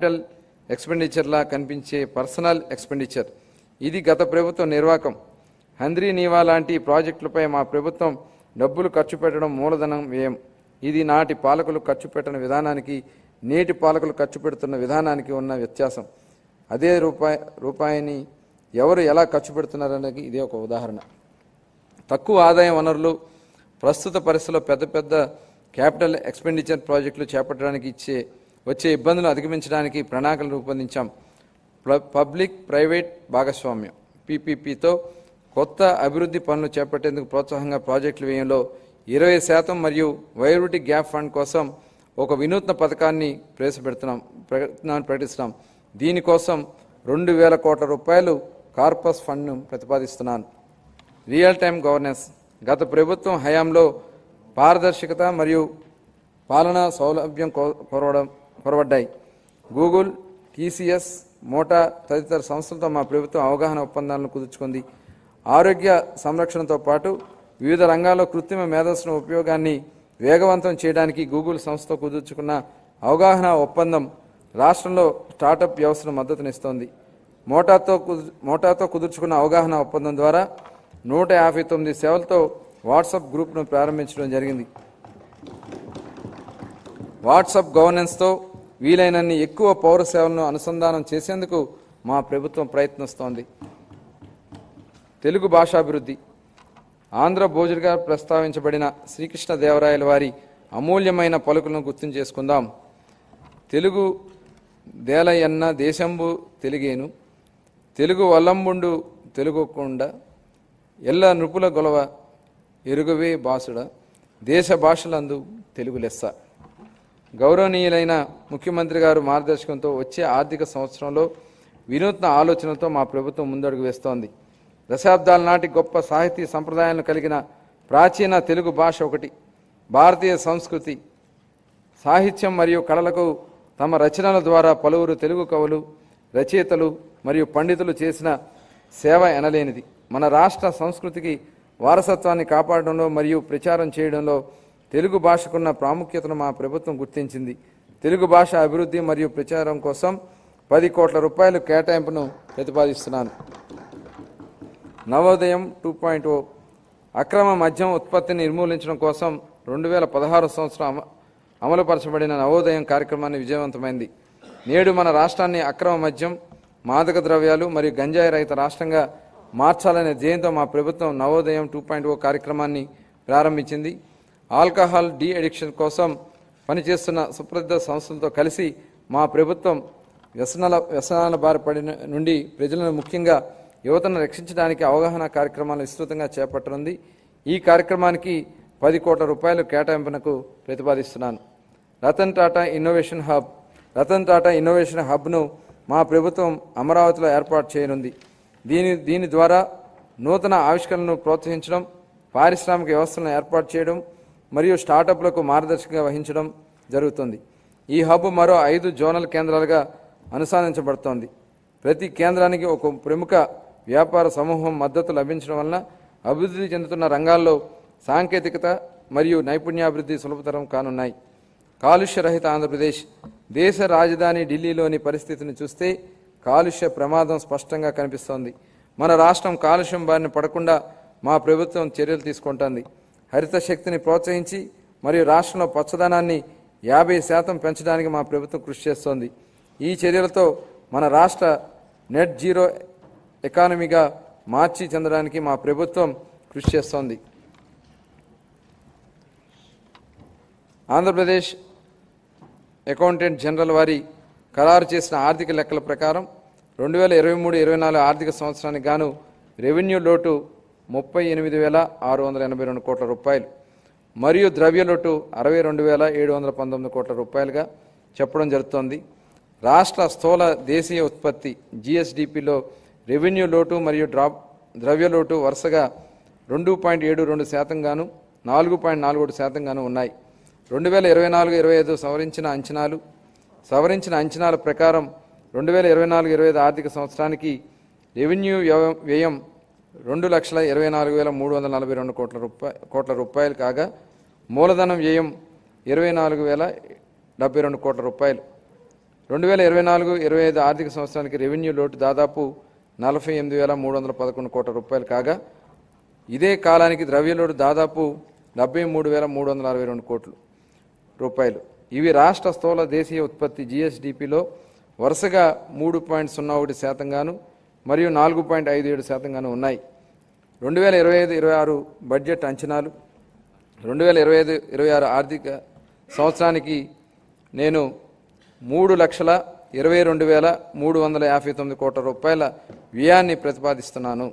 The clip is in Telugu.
క్యాపిటల్ ఎక్స్పెండిచర్లా కనిపించే పర్సనల్ ఎక్స్పెండిచర్. ఇది గత ప్రభుత్వం నిర్వాకం. హంద్రీ నీవా లాంటి ప్రాజెక్టులపై మా ప్రభుత్వం డబ్బులు ఖర్చు పెట్టడం మూలధనం వ్యయం. ఇది నాటి పాలకులు ఖర్చు పెట్టిన విధానానికి నేటి పాలకులు ఖర్చు పెడుతున్న విధానానికి ఉన్న వ్యత్యాసం. అదే రూపాయిని ఎవరు ఎలా ఖర్చు పెడుతున్నారనేది ఇదే ఒక ఉదాహరణ. తక్కువ ఆదాయ వనరులు, ప్రస్తుత పరిస్థితుల్లో పెద్ద పెద్ద క్యాపిటల్ ఎక్స్పెండిచర్ ప్రాజెక్టులు చేపట్టడానికి వచ్చే ఇబ్బందులు అధిగమించడానికి ప్రణాళికలు రూపొందించాం. పబ్లిక్ ప్రైవేట్ భాగస్వామ్యం పీపీపీతో కొత్త అభివృద్ధి పనులు చేపట్టేందుకు ప్రోత్సాహంగా ప్రాజెక్టుల వ్యయంలో 20% మరియు వైరుటి గ్యాప్ ఫండ్ కోసం ఒక వినూత్న పథకాన్ని ప్రకటిస్తున్నాం. దీనికోసం 2,000 కోట్ల రూపాయలు కార్పస్ ఫండ్ను ప్రతిపాదిస్తున్నాను. Real time governance. గత ప్రభుత్వం హయాంలో పారదర్శకత మరియు పాలనా సౌలభ్యం కొరవడ్డాయి. గూగుల్, టీసీఎస్, మోటా తదితర సంస్థలతో మా ప్రభుత్వం అవగాహన ఒప్పందాలను కుదుర్చుకుంది. ఆరోగ్య సంరక్షణతో పాటు వివిధ రంగాల్లో కృత్రిమ మేధస్సును ఉపయోగాన్ని వేగవంతం చేయడానికి గూగుల్ సంస్థతో కుదుర్చుకున్న అవగాహన ఒప్పందం రాష్ట్రంలో స్టార్టప్ వ్యవస్థను మద్దతునిస్తోంది. మోటాతో కుదుర్చుకున్న అవగాహన ఒప్పందం ద్వారా 159 సేవలతో వాట్సాప్ గ్రూప్ను ప్రారంభించడం జరిగింది. వాట్సాప్ గవర్నెన్స్తో వీలైనన్ని ఎక్కువ పౌర సేవలను అనుసంధానం చేసేందుకు మా ప్రభుత్వం ప్రయత్నిస్తోంది. తెలుగు భాషాభివృద్ధి. ఆంధ్ర భోజుడిగా ప్రస్తావించబడిన శ్రీకృష్ణదేవరాయల వారి అమూల్యమైన పలుకులను గుర్తు చేసుకుందాం. తెలుగు దేలయన్న దేశంబు తెలుగేను, తెలుగు వల్లంబుండు తెలుగుకొండ, ఎల్ల నృపుల గొలవ ఎరుగవే బాసుడ, దేశ భాషలందు తెలుగు లెస్స. గౌరవనీయులైన ముఖ్యమంత్రి గారు మార్గదర్శకంతో వచ్చే ఆర్థిక సంవత్సరంలో వినూత్న ఆలోచనలతో మా ప్రభుత్వం ముందడుగు వేస్తోంది. దశాబ్దాల నాటి గొప్ప సాహితీ సంప్రదాయాలను కలిగిన ప్రాచీన తెలుగు భాష ఒకటి. భారతీయ సంస్కృతి, సాహిత్యం మరియు కళలకు తమ రచనల ద్వారా పలువురు తెలుగు కవులు, రచయితలు మరియు పండితులు చేసిన సేవ ఎనలేనిది. మన రాష్ట్ర సంస్కృతికి వారసత్వాన్ని కాపాడడంలో మరియు ప్రచారం చేయడంలో తెలుగు భాషకున్న ప్రాముఖ్యతను మా ప్రభుత్వం గుర్తించింది. తెలుగు భాష అభివృద్ధి మరియు ప్రచారం కోసం 10 కోట్ల రూపాయలు కేటాయింపును ప్రతిపాదిస్తున్నాను. నవోదయం 2.0. అక్రమ మద్యం ఉత్పత్తిని నిర్మూలించడం కోసం 2016 సంవత్సరం అమలుపరచబడిన నవోదయం కార్యక్రమాన్ని విజయవంతమైంది. నేడు మన రాష్ట్రాన్ని అక్రమ మద్యం, మాదక ద్రవ్యాలు మరియు గంజాయి రహిత రాష్ట్రంగా మార్చాలనే ధ్యేయంతో మా ప్రభుత్వం నవోదయం 2.0 కార్యక్రమాన్ని ప్రారంభించింది. ఆల్కహాల్ డీ అడిక్షన్ కోసం పనిచేస్తున్న సుప్రసిద్ధ సంస్థలతో కలిసి మా ప్రభుత్వం వ్యసనాల బారిపడిన నుండి ప్రజలను, ముఖ్యంగా యువతను రక్షించడానికి అవగాహన కార్యక్రమాలను విస్తృతంగా చేపట్టనుంది. ఈ కార్యక్రమానికి 10 కోట్ల రూపాయలు కేటాయింపునకు ప్రతిపాదిస్తున్నాను. Ratan Tata innovation hub. Ratan Tata innovation హబ్ను మా ప్రభుత్వం అమరావతిలో ఏర్పాటు చేయనుంది. దీని ద్వారా నూతన ఆవిష్కరణను ప్రోత్సహించడం, పారిశ్రామిక వ్యవస్థలను ఏర్పాటు చేయడం మరియు స్టార్టప్లకు మార్గదర్శకంగా వహించడం జరుగుతుంది. ఈ హబ్ మరో 5 జోనల్ కేంద్రాలుగా అనుసంధానించబడుతోంది. ప్రతి కేంద్రానికి ఒక ప్రముఖ వ్యాపార సమూహం మద్దతు లభించడం వలన అభివృద్ధి చెందుతున్న రంగాల్లో సాంకేతికత మరియు నైపుణ్యాభివృద్ధి సులభతరం కానున్నాయి. కాలుష్య రహిత ఆంధ్రప్రదేశ్. దేశ రాజధాని ఢిల్లీలోని పరిస్థితిని చూస్తే కాలుష్య ప్రమాదం స్పష్టంగా కనిపిస్తోంది. మన రాష్ట్రం కాలుష్యం బారిన పడకుండా మా ప్రభుత్వం చర్యలు తీసుకుంటోంది. హరిత శక్తిని ప్రోత్సహించి మరియు రాష్ట్రంలో పచ్చదనాన్ని 50% పెంచడానికి మా ప్రభుత్వం కృషి చేస్తోంది. ఈ చర్యలతో మన రాష్ట్ర నెట్ జీరో ఎకానమీగా మార్చి చెందడానికి మా ప్రభుత్వం కృషి చేస్తోంది. ఆంధ్రప్రదేశ్ అకౌంటెంట్ జనరల్ వారి ఖరారు చేసిన ఆర్థిక లెక్కల ప్రకారం 2023-24 ఆర్థిక సంవత్సరానికి గాను రెవెన్యూ లోటు 38,682 కోట్ల రూపాయలు మరియు ద్రవ్య లోటు 62,719 కోట్ల రూపాయలుగా చెప్పడం జరుగుతోంది. రాష్ట్ర స్థూల దేశీయ ఉత్పత్తి జిఎస్డిపిలో రెవెన్యూ లోటు మరియు ద్రవ్య లోటు వరుసగా 2.72% గాను 4.41% గాను ఉన్నాయి. 2024-25 సవరించిన అంచనాల ప్రకారం 2024-25 ఆర్థిక సంవత్సరానికి రెవెన్యూ వ్యయం 2,24,342 కోట్ల రూపాయలు కాగా మూలధనం వ్యయం 24,072 కోట్ల రూపాయలు. 2024-25 ఆర్థిక సంవత్సరానికి రెవెన్యూ లోటు దాదాపు 48,311 కోట్ల రూపాయలు కాగా ఇదే కాలానికి ద్రవ్యలోటు దాదాపు 73,362 కోట్ల రూపాయలు. ఇవి రాష్ట్ర స్థూల దేశీయ ఉత్పత్తి GSDPలో వరుసగా 3.01% గాను మరియు 4.57% గాను ఉన్నాయి. 2025-26 బడ్జెట్ అంచనాలు 2025-26 ఆర్థిక సంవత్సరానికి నేను 3,22,359 కోట్ల రూపాయల వ్యయాన్ని ప్రతిపాదిస్తున్నాను.